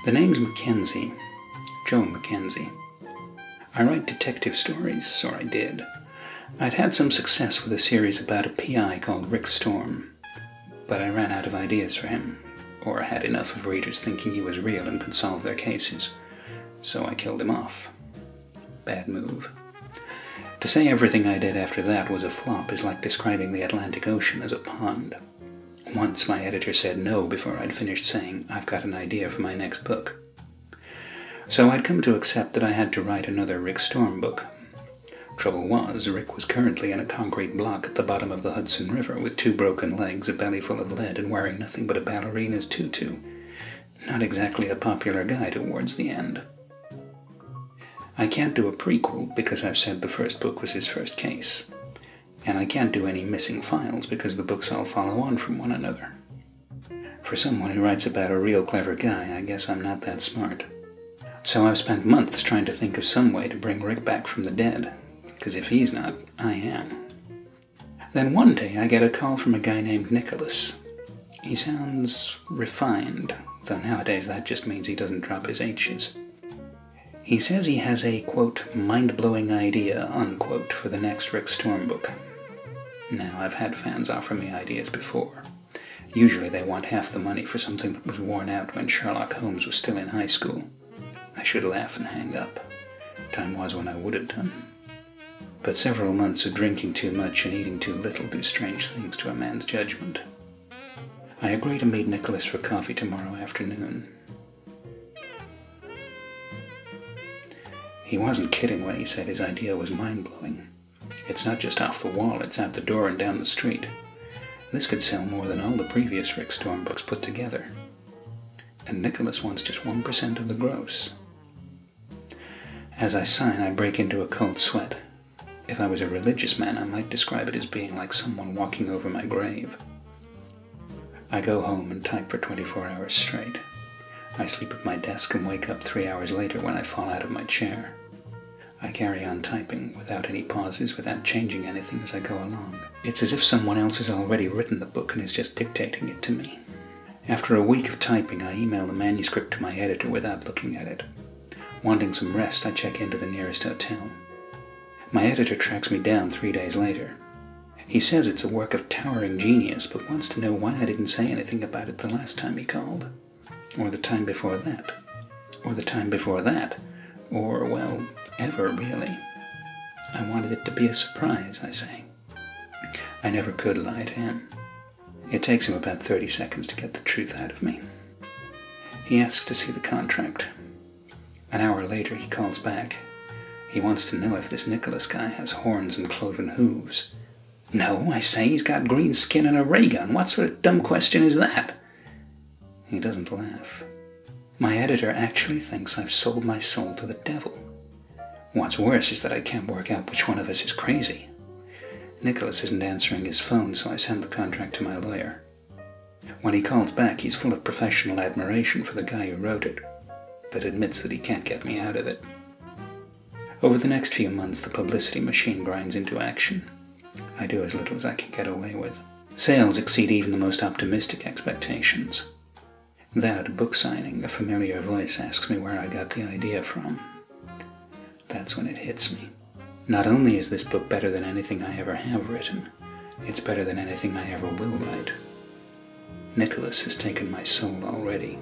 The name's Mackenzie. Joe Mackenzie. I write detective stories, or I did. I'd had some success with a series about a PI called Rick Storm, but I ran out of ideas for him, or had enough of readers thinking he was real and could solve their cases, so I killed him off. Bad move. To say everything I did after that was a flop is like describing the Atlantic Ocean as a pond. Once my editor said no before I'd finished saying, "I've got an idea for my next book." So I'd come to accept that I had to write another Rick Storm book. Trouble was, Rick was currently in a concrete block at the bottom of the Hudson River with 2 broken legs, a belly full of lead, and wearing nothing but a ballerina's tutu. Not exactly a popular guy towards the end. I can't do a prequel because I've said the first book was his first case. And I can't do any missing files because the books all follow on from one another. For someone who writes about a real clever guy, I guess I'm not that smart. So I've spent months trying to think of some way to bring Rick back from the dead, because if he's not, I am. Then one day I get a call from a guy named Nicholas. He sounds refined, though nowadays that just means he doesn't drop his H's. He says he has a, quote, mind-blowing idea, unquote, for the next Rick Storm book. Now, I've had fans offer me ideas before. Usually they want half the money for something that was worn out when Sherlock Holmes was still in high school. I should laugh and hang up. Time was when I would have done. But several months of drinking too much and eating too little do strange things to a man's judgment. I agree to meet Nicholas for coffee tomorrow afternoon. He wasn't kidding when he said his idea was mind-blowing. It's not just off the wall, it's out the door and down the street. This could sell more than all the previous Rick Storm books put together. And Nicholas wants just 1% of the gross. As I sign, I break into a cold sweat. If I was a religious man, I might describe it as being like someone walking over my grave. I go home and type for 24 hours straight. I sleep at my desk and wake up 3 hours later when I fall out of my chair. I carry on typing without any pauses, without changing anything as I go along. It's as if someone else has already written the book and is just dictating it to me. After a week of typing, I email the manuscript to my editor without looking at it. Wanting some rest, I check into the nearest hotel. My editor tracks me down 3 days later. He says it's a work of towering genius, but wants to know why I didn't say anything about it the last time he called. Or the time before that. Or the time before that. Or, well, ever, really. I wanted it to be a surprise, I say. I never could lie to him. It takes him about 30 seconds to get the truth out of me. He asks to see the contract. An hour later, he calls back. He wants to know if this Nicholas guy has horns and cloven hooves. No, I say, he's got green skin and a ray gun. What sort of dumb question is that? He doesn't laugh. My editor actually thinks I've sold my soul to the devil. What's worse is that I can't work out which one of us is crazy. Nicholas isn't answering his phone, so I send the contract to my lawyer. When he calls back, he's full of professional admiration for the guy who wrote it, but admits that he can't get me out of it. Over the next few months, the publicity machine grinds into action. I do as little as I can get away with. Sales exceed even the most optimistic expectations. Then at a book signing, a familiar voice asks me where I got the idea from. That's when it hits me. Not only is this book better than anything I ever have written, it's better than anything I ever will write. Nicholas has taken my soul already.